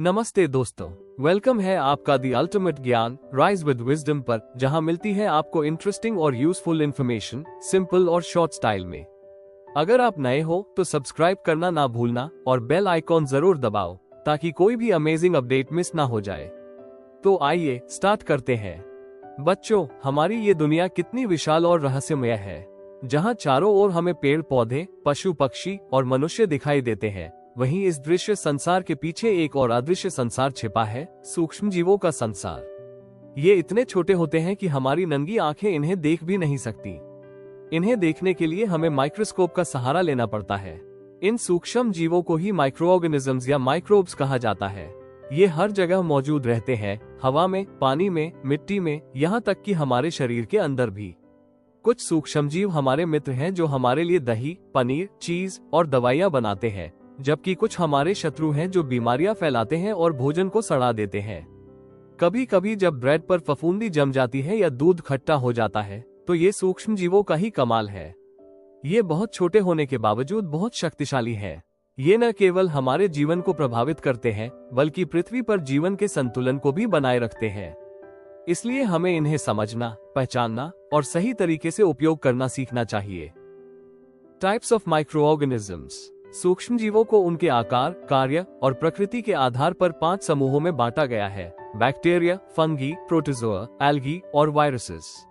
नमस्ते दोस्तों, वेलकम है आपका the ultimate Gyan rise with wisdom पर, जहां मिलती है आपको इंटरेस्टिंग और यूजफुल इन्फॉर्मेशन सिंपल और शॉर्ट स्टाइल में। अगर आप नए हो तो सब्सक्राइब करना ना भूलना और बेल आइकॉन जरूर दबाओ ताकि कोई भी अमेजिंग अपडेट मिस ना हो जाए। तो आइए स्टार्ट करते हैं। बच्चों, हमारी ये दुनिया कितनी विशाल और रहस्यमय है। जहां चारों ओर हमें पेड़ पौधे, पशु पक्षी और मनुष्य दिखाई देते हैं, वहीं इस दृश्य संसार के पीछे एक और अदृश्य संसार छिपा है, सूक्ष्म जीवों का संसार। ये इतने छोटे होते हैं कि हमारी नंगी आंखें इन्हें देख भी नहीं सकती। इन्हें देखने के लिए हमें माइक्रोस्कोप का सहारा लेना पड़ता है। इन सूक्ष्म जीवों को ही माइक्रोऑर्गेनिजम्स या माइक्रोब्स कहा जाता है। ये हर जगह मौजूद रहते हैं, हवा में, पानी में, मिट्टी में, यहाँ तक कि हमारे शरीर के अंदर भी। कुछ सूक्ष्म जीव हमारे मित्र हैं जो हमारे लिए दही, पनीर, चीज और दवाइयाँ बनाते हैं, जबकि कुछ हमारे शत्रु हैं जो बीमारियां फैलाते हैं और भोजन को सड़ा देते हैं। कभी कभी जब ब्रेड पर फफूंदी जम जाती है या दूध खट्टा हो जाता है तो ये सूक्ष्म जीवों का ही कमाल है। ये बहुत छोटे होने के बावजूद बहुत शक्तिशाली है। ये न केवल हमारे जीवन को प्रभावित करते हैं बल्कि पृथ्वी पर जीवन के संतुलन को भी बनाए रखते हैं। इसलिए हमें इन्हें समझना, पहचानना और सही तरीके से उपयोग करना सीखना चाहिए। Types of microorganisms. सूक्ष्म जीवों को उनके आकार, कार्य और प्रकृति के आधार पर 5 समूहों में बांटा गया है: बैक्टीरिया, फंगी, प्रोटोजोआ, एल्गी और वायरसेस।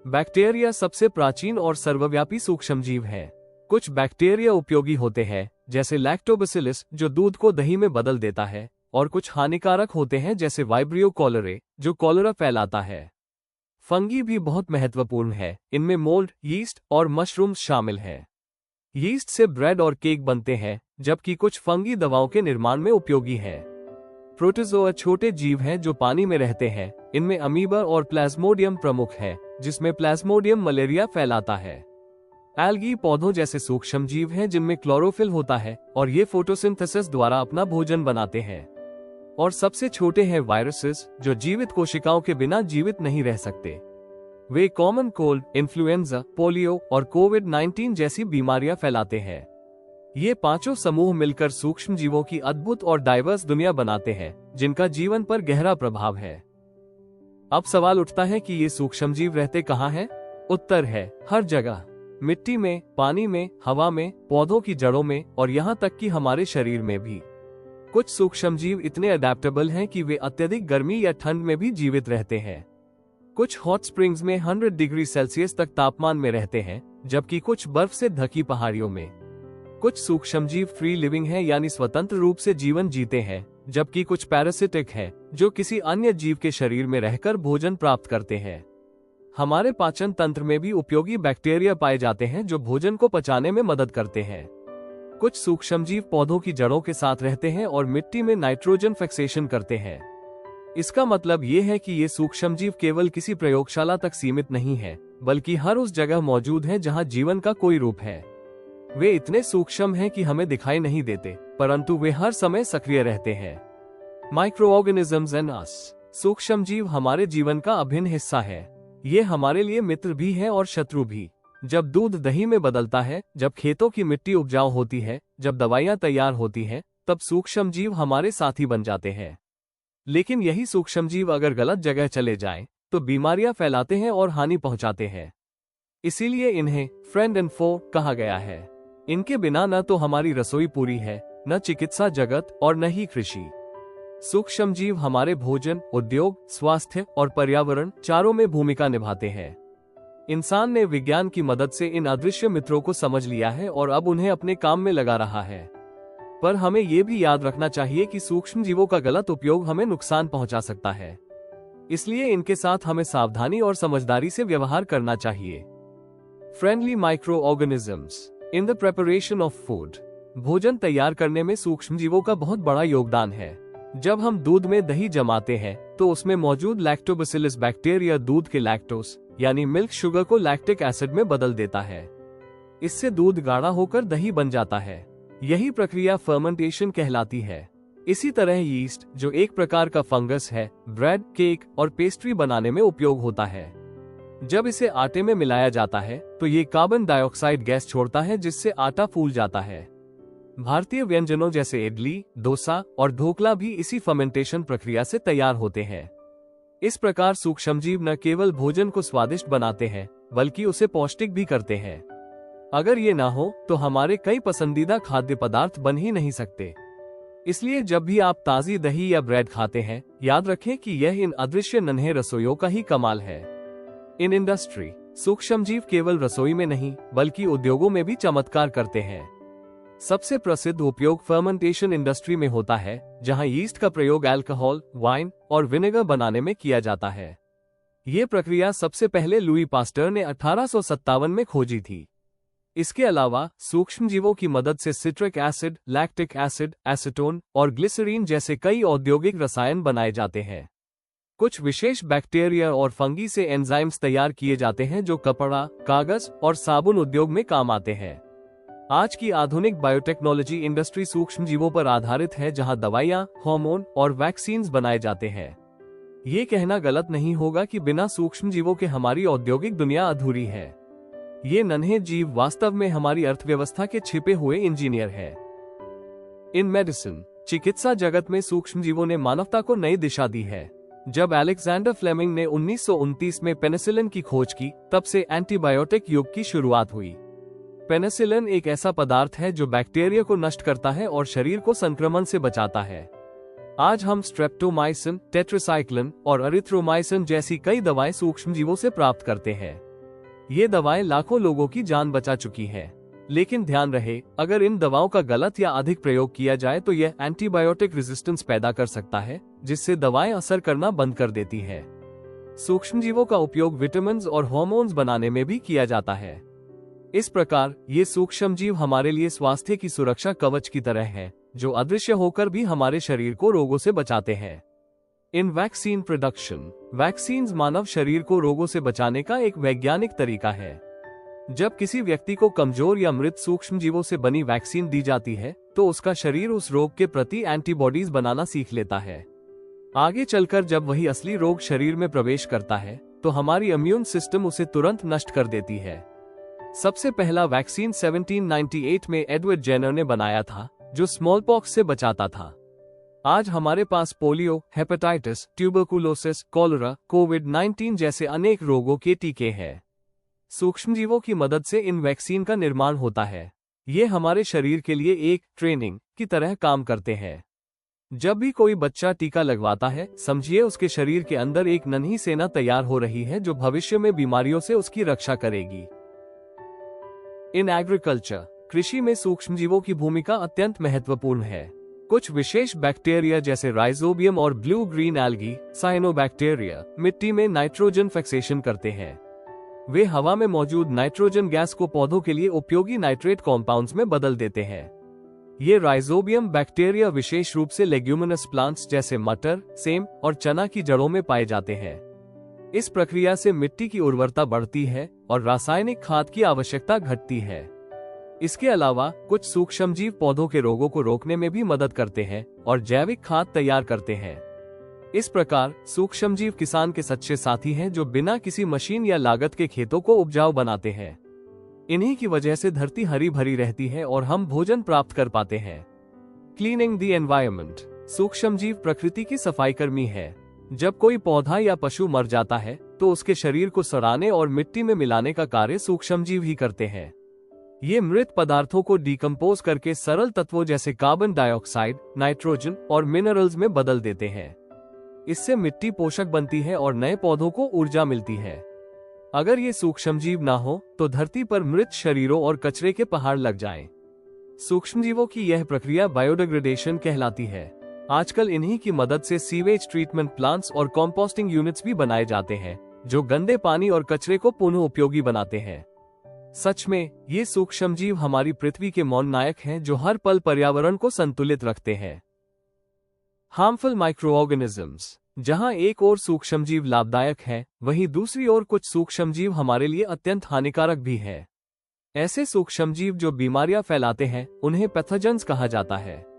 बैक्टीरिया सबसे प्राचीन और सर्वव्यापी सूक्ष्म जीव है। कुछ बैक्टीरिया उपयोगी होते हैं, जैसे लैक्टोबैसिलस जो दूध को दही में बदल देता है, और कुछ हानिकारक होते हैं जैसे वाइब्रियो कॉलरे जो कॉलरा फैलाता है। फंगी भी बहुत महत्वपूर्ण है। इनमें मोल्ड, यीस्ट और मशरूम्स शामिल हैं। यीस्ट से ब्रेड और केक बनते हैं, जबकि कुछ फंगी दवाओं के निर्माण में उपयोगी है। प्रोटोजोआ छोटे जीव हैं जो पानी में रहते हैं। इनमें अमीबा और प्लाज्मोडियम प्रमुख है, जिसमें प्लाज्मोडियम मलेरिया फैलाता है। एल्गी पौधों जैसे सूक्ष्म जीव हैं जिनमें क्लोरोफिल होता है और ये फोटोसिंथेसिस द्वारा अपना भोजन बनाते हैं। और सबसे छोटे हैं वायरसेस, जो जीवित कोशिकाओं के बिना जीवित नहीं रह सकते। वे कॉमन कोल्ड, इन्फ्लुएंजा, पोलियो और कोविड-19 जैसी बीमारियां फैलाते हैं। ये पांचों समूह मिलकर सूक्ष्म जीवों की अद्भुत और डाइवर्स दुनिया बनाते हैं, जिनका जीवन पर गहरा प्रभाव है। अब सवाल उठता है कि ये सूक्ष्म जीव रहते कहाँ हैं? उत्तर है, हर जगह। मिट्टी में, पानी में, हवा में, पौधों की जड़ों में और यहाँ तक कि हमारे शरीर में भी। कुछ सूक्ष्म जीव इतने अडेप्टेबल हैं कि वे अत्यधिक गर्मी या ठंड में भी जीवित रहते हैं। कुछ हॉट स्प्रिंग्स में 100 डिग्री सेल्सियस तक तापमान में रहते हैं, जबकि कुछ बर्फ से ढकी पहाड़ियों में। कुछ सूक्ष्म जीव फ्री लिविंग हैं, यानी स्वतंत्र रूप से जीवन जीते हैं, जबकि कुछ पैरासिटिक हैं, जो किसी अन्य जीव के शरीर में रहकर भोजन प्राप्त करते हैं। हमारे पाचन तंत्र में भी उपयोगी बैक्टीरिया पाए जाते हैं जो भोजन को पचाने में मदद करते हैं। कुछ सूक्ष्म जीव पौधों की जड़ों के साथ रहते हैं और मिट्टी में नाइट्रोजन फिक्सेशन करते हैं। इसका मतलब ये है कि ये सूक्ष्म जीव केवल किसी प्रयोगशाला तक सीमित नहीं है, बल्कि हर उस जगह मौजूद है जहां जीवन का कोई रूप है। वे इतने सूक्ष्म हैं कि हमें दिखाई नहीं देते, परंतु वे हर समय सक्रिय रहते हैं। माइक्रोऑर्गेनिजम्स एंड अस। सूक्ष्म जीव हमारे जीवन का अभिन्न हिस्सा है। ये हमारे लिए मित्र भी है और शत्रु भी। जब दूध दही में बदलता है, जब खेतों की मिट्टी उपजाऊ होती है, जब दवाइयां तैयार होती हैं, तब सूक्ष्म जीव हमारे साथी बन जाते हैं। लेकिन यही सूक्ष्म जीव अगर गलत जगह चले जाएं, तो बीमारियां फैलाते हैं और हानि पहुंचाते हैं। इसीलिए इन्हें फ्रेंड एंड फो कहा गया है। इनके बिना न तो हमारी रसोई पूरी है, न चिकित्सा जगत और न ही कृषि। सूक्ष्म जीव हमारे भोजन, उद्योग, स्वास्थ्य और पर्यावरण चारों में भूमिका निभाते हैं। इंसान ने विज्ञान की मदद से इन अदृश्य मित्रों को समझ लिया है और अब उन्हें अपने काम में लगा रहा है। पर हमें ये भी याद रखना चाहिए कि सूक्ष्म जीवों का गलत उपयोग हमें नुकसान पहुंचा सकता है। इसलिए इनके साथ हमें सावधानी और समझदारी से व्यवहार करना चाहिए। Friendly micro organisms in the preparation of food. भोजन तैयार करने में सूक्ष्म जीवों का बहुत बड़ा योगदान है। जब हम दूध में दही जमाते हैं तो उसमें मौजूद लैक्टोबैसिलस बैक्टीरिया दूध के लैक्टोस यानी मिल्क शुगर को लैक्टिक एसिड में बदल देता है। इससे दूध गाढ़ा होकर दही बन जाता है। यही प्रक्रिया फर्मेंटेशन कहलाती है। इसी तरह यीस्ट, जो एक प्रकार का फंगस है, ब्रेड, केक और पेस्ट्री बनाने में उपयोग होता है। जब इसे आटे में मिलाया जाता है तो ये कार्बन डाइऑक्साइड गैस छोड़ता है, जिससे आटा फूल जाता है। भारतीय व्यंजनों जैसे इडली, डोसा और ढोकला भी इसी फर्मेंटेशन प्रक्रिया से तैयार होते हैं। इस प्रकार सूक्ष्मजीव न केवल भोजन को स्वादिष्ट बनाते हैं, बल्कि उसे पौष्टिक भी करते हैं। अगर ये ना हो तो हमारे कई पसंदीदा खाद्य पदार्थ बन ही नहीं सकते। इसलिए जब भी आप ताजी दही या ब्रेड खाते हैं, याद रखें कि यह इन अदृश्य नन्हे रसोइयों का ही कमाल है। इन इंडस्ट्री, सूक्ष्मजीव केवल रसोई में नहीं बल्कि उद्योगों में भी चमत्कार करते हैं। सबसे प्रसिद्ध उपयोग फर्मेंटेशन इंडस्ट्री में होता है, जहां यीस्ट का प्रयोग अल्कोहल, वाइन और विनेगर बनाने में किया जाता है। ये प्रक्रिया सबसे पहले लुई पास्टर ने 1857 में खोजी थी। इसके अलावा सूक्ष्मजीवों की मदद से citric acid, lactic acid, acetone और ग्लिसरीन जैसे कई औद्योगिक रसायन बनाए जाते हैं। कुछ विशेष बैक्टीरिया और फंगी से एंजाइम्स तैयार किए जाते हैं जो कपड़ा, कागज और साबुन उद्योग में काम आते हैं। आज की आधुनिक बायोटेक्नोलॉजी इंडस्ट्री सूक्ष्मजीवों पर आधारित है, जहां दवाइयां, हार्मोन और वैक्सीन्स बनाए जाते हैं। ये कहना गलत नहीं होगा कि बिना सूक्ष्मजीवों के हमारी औद्योगिक दुनिया अधूरी है। ये नन्हे जीव वास्तव में हमारी अर्थव्यवस्था के छिपे हुए इंजीनियर हैं। इन मेडिसिन, चिकित्सा जगत में सूक्ष्मजीवों ने मानवता को नई दिशा दी है। जब अलेक्जेंडर फ्लेमिंग ने 1929 में पेनिसिलिन की खोज की, तब से एंटीबायोटिक युग की शुरुआत हुई। पेनिसिलिन एक ऐसा पदार्थ है जो बैक्टीरिया को नष्ट करता है और शरीर को संक्रमण से बचाता है। आज हम स्ट्रेप्टोमाइसिन, टेट्रासाइक्लिन और एरिथ्रोमाइसिन जैसी कई दवाएं सूक्ष्मजीवों से प्राप्त करते हैं। ये दवाएं लाखों लोगों की जान बचा चुकी हैं। लेकिन ध्यान रहे, अगर इन दवाओं का गलत या अधिक प्रयोग किया जाए तो यह एंटीबायोटिक रेजिस्टेंस पैदा कर सकता है, जिससे दवाएं असर करना बंद कर देती है। सूक्ष्मजीवों का उपयोग विटामिन और हार्मोन्स बनाने में भी किया जाता है। इस प्रकार ये सूक्ष्मजीव हमारे लिए स्वास्थ्य की सुरक्षा कवच की तरह है, जो अदृश्य होकर भी हमारे शरीर को रोगों से बचाते हैं। इन वैक्सीन प्रोडक्शन, वैक्सीन्स मानव शरीर को रोगों से बचाने का एक वैज्ञानिक तरीका है। जब किसी व्यक्ति को कमजोर या मृत सूक्ष्मजीवों से बनी वैक्सीन दी जाती है, तो उसका शरीर उस रोग के प्रति एंटीबॉडीज बनाना सीख लेता है। आगे चलकर जब वही असली रोग शरीर में प्रवेश करता है, तो हमारी इम्यून सिस्टम उसे तुरंत नष्ट कर देती है। सबसे पहला वैक्सीन 1798 में एडवर्ड जेनर ने बनाया था, जो स्मॉलपॉक्स से बचाता था। आज हमारे पास पोलियो, हेपेटाइटिस, ट्यूबरकुलोसिस, कॉलेरा, कोविड-19 जैसे अनेक रोगों के टीके हैं। सूक्ष्मजीवों की मदद से इन वैक्सीन का निर्माण होता है। ये हमारे शरीर के लिए एक ट्रेनिंग की तरह काम करते हैं। जब भी कोई बच्चा टीका लगवाता है, समझिए उसके शरीर के अंदर एक नन्ही सेना तैयार हो रही है जो भविष्य में बीमारियों से उसकी रक्षा करेगी। इन एग्रीकल्चर, कृषि में सूक्ष्मजीवों की भूमिका अत्यंत महत्वपूर्ण है। कुछ विशेष बैक्टीरिया जैसे राइजोबियम और ब्लू ग्रीन एल्गी, साइनोबैक्टीरिया, मिट्टी में नाइट्रोजन फिक्सेशन करते हैं। वे हवा में मौजूद नाइट्रोजन गैस को पौधों के लिए उपयोगी नाइट्रेट कॉम्पाउंड्स में बदल देते हैं। ये राइजोबियम बैक्टीरिया विशेष रूप से लेग्यूमिनस प्लांट्स जैसे मटर, सेम और चना की जड़ों में पाए जाते हैं। इस प्रक्रिया से मिट्टी की उर्वरता बढ़ती है और रासायनिक खाद की आवश्यकता घटती है। इसके अलावा कुछ सूक्ष्मजीव पौधों के रोगों को रोकने में भी मदद करते हैं और जैविक खाद तैयार करते हैं। इस प्रकार सूक्ष्मजीव किसान के सच्चे साथी हैं, जो बिना किसी मशीन या लागत के खेतों को उपजाऊ बनाते हैं। इन्हीं की वजह से धरती हरी भरी रहती है और हम भोजन प्राप्त कर पाते हैं। क्लीनिंग द एनवायरनमेंट, सूक्ष्मजीव प्रकृति की सफाई कर्मी है। जब कोई पौधा या पशु मर जाता है, तो उसके शरीर को सड़ाने और मिट्टी में मिलाने का कार्य सूक्ष्मजीव ही करते हैं। ये मृत पदार्थों को डिकम्पोज करके सरल तत्वों जैसे कार्बन डाइऑक्साइड, नाइट्रोजन और मिनरल्स में बदल देते हैं। इससे मिट्टी पोषक बनती है और नए पौधों को ऊर्जा मिलती है। अगर ये सूक्ष्मजीव ना हो तो धरती पर मृत शरीरों और कचरे के पहाड़ लग जाएं। सूक्ष्मजीवों की यह प्रक्रिया बायोडिग्रेडेशन कहलाती है। आजकल इन्हीं की मदद से सीवेज ट्रीटमेंट प्लांट्स और कंपोस्टिंग यूनिट्स भी बनाए जाते हैं, जो गंदे पानी और कचरे को पुनः उपयोगी बनाते हैं। सच में ये सूक्ष्मजीव हमारी पृथ्वी के मौन नायक हैं, जो हर पल पर्यावरण को संतुलित रखते हैं। हार्मफुल माइक्रोऑर्गेनिजम्स, जहां एक ओर सूक्ष्मजीव लाभदायक है, वहीं दूसरी ओर कुछ सूक्ष्मजीव हमारे लिए अत्यंत हानिकारक भी है। ऐसे सूक्ष्मजीव जो बीमारियां फैलाते हैं, उन्हें पैथोजेंस कहा जाता है।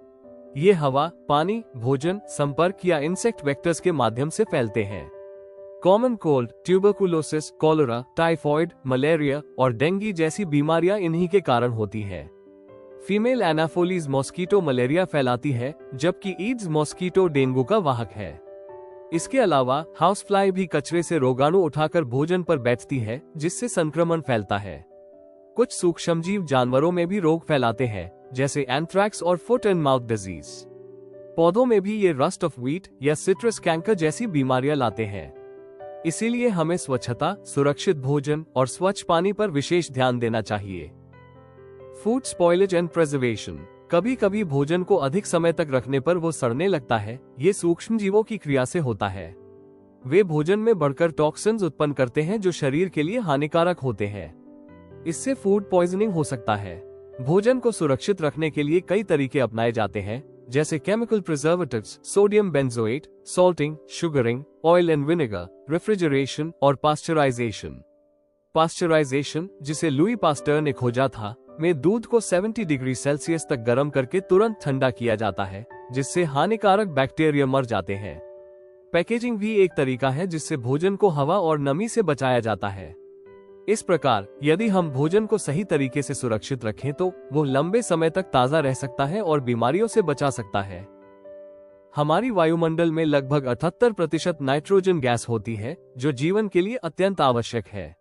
ये हवा, पानी, भोजन, संपर्क या इंसेक्ट वेक्टर्स के माध्यम से फैलते हैं। Common cold, tuberculosis, cholera, typhoid, malaria और डेंगू जैसी बीमारियां इन्हीं के कारण होती हैं। फीमेल एनाफोलीज मॉस्किटो मलेरिया फैलाती है, जबकि ईड्स मॉस्किटो डेंगू का वाहक है। इसके अलावा हाउस फ्लाई भी कचरे से रोगाणु उठाकर भोजन पर बैठती है, जिससे संक्रमण फैलता है। कुछ सूक्ष्मजीव जानवरों में भी रोग फैलाते हैं, जैसे एंथ्रैक्स और फुट एंड माउथ डिजीज। पौधों में भी ये रस्ट ऑफ व्हीट या सिट्रस कैंकर जैसी बीमारियां लाते हैं। इसीलिए हमें स्वच्छता, सुरक्षित भोजन और स्वच्छ पानी पर विशेष ध्यान देना चाहिए। Food spoilage and preservation. कभी कभी भोजन को अधिक समय तक रखने पर वो सड़ने लगता है। ये सूक्ष्मजीवों की क्रिया से होता है। वे भोजन में बढ़कर टॉक्सिन्स उत्पन्न करते हैं, जो शरीर के लिए हानिकारक होते हैं। इससे फूड पॉइजनिंग हो सकता है। भोजन को सुरक्षित रखने के लिए कई तरीके अपनाए जाते हैं, जैसे chemical preservatives, sodium benzoate, salting, sugaring, oil and vinegar, refrigeration और पास्चराइजेशन। पास्चराइजेशन, जिसे लुई पास्टर ने खोजा था, में दूध को 70 डिग्री सेल्सियस तक गर्म करके तुरंत ठंडा किया जाता है, जिससे हानिकारक बैक्टीरिया मर जाते हैं। पैकेजिंग भी एक तरीका है जिससे भोजन को हवा और नमी से बचाया जाता है। इस प्रकार यदि हम भोजन को सही तरीके से सुरक्षित रखें तो वो लंबे समय तक ताज़ा रह सकता है और बीमारियों से बचा सकता है। हमारी वायुमंडल में लगभग 78% नाइट्रोजन गैस होती है, जो जीवन के लिए अत्यंत आवश्यक है।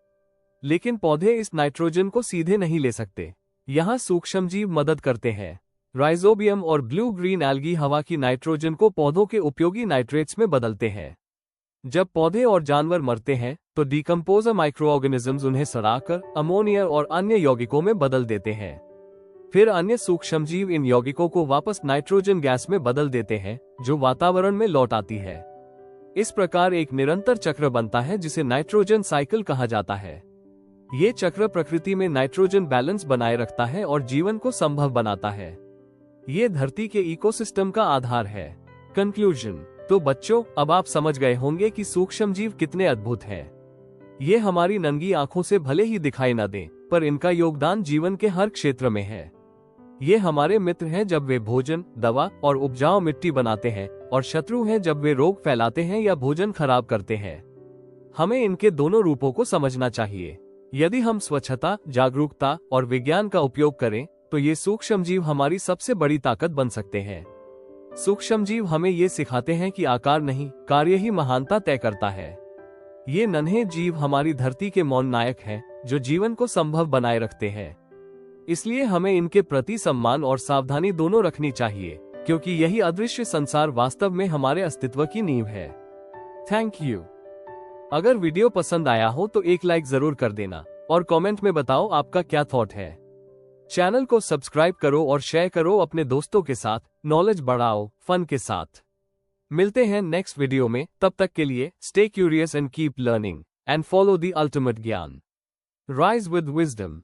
लेकिन पौधे इस नाइट्रोजन को सीधे नहीं ले सकते। यहाँ सूक्ष्मजीव मदद करते हैं। राइजोबियम और ब्लू ग्रीन एल्गी हवा की नाइट्रोजन को पौधों के उपयोगी नाइट्रेट्स में बदलते हैं। जब पौधे और जानवर मरते हैं तो डिकम्पोजर माइक्रोऑर्गेनिजम्स उन्हें सड़ाकर अमोनिया और अन्य यौगिकों में बदल देते हैं। फिर अन्य सूक्ष्मजीव इन यौगिकों को वापस नाइट्रोजन गैस में बदल देते हैं, जो वातावरण में लौट आती है। इस प्रकार एक निरंतर चक्र बनता है, जिसे नाइट्रोजन साइकिल कहा जाता है। ये चक्र प्रकृति में नाइट्रोजन बैलेंस बनाए रखता है और जीवन को संभव बनाता है। ये धरती के इकोसिस्टम का आधार है। कंक्लूजन। तो बच्चों, अब आप समझ गए होंगे कि सूक्ष्मजीव कितने अद्भुत हैं। ये हमारी नंगी आंखों से भले ही दिखाई न दें, पर इनका योगदान जीवन के हर क्षेत्र में है। ये हमारे मित्र हैं जब वे भोजन, दवा और उपजाऊ मिट्टी बनाते हैं, और शत्रु हैं जब वे रोग फैलाते हैं या भोजन खराब करते हैं। हमें इनके दोनों रूपों को समझना चाहिए। यदि हम स्वच्छता, जागरूकता और विज्ञान का उपयोग करें तो ये सूक्ष्मजीव हमारी सबसे बड़ी ताकत बन सकते हैं। सूक्ष्मजीव हमें ये सिखाते हैं कि आकार नहीं, कार्य ही महानता तय करता है। ये नन्हे जीव हमारी धरती के मौन नायक हैं, जो जीवन को संभव बनाए रखते हैं। इसलिए हमें इनके प्रति सम्मान और सावधानी दोनों रखनी चाहिए, क्योंकि यही अदृश्य संसार वास्तव में हमारे अस्तित्व की नींव है। Thank you. अगर वीडियो पसंद आया हो तो एक लाइक जरूर कर देना और कमेंट में बताओ आपका क्या थॉट है। चैनल को सब्सक्राइब करो और शेयर करो अपने दोस्तों के साथ। नॉलेज बढ़ाओ फन के साथ। मिलते हैं नेक्स्ट वीडियो में। तब तक के लिए stay curious and keep learning and follow the ultimate Gyan. Rise with wisdom.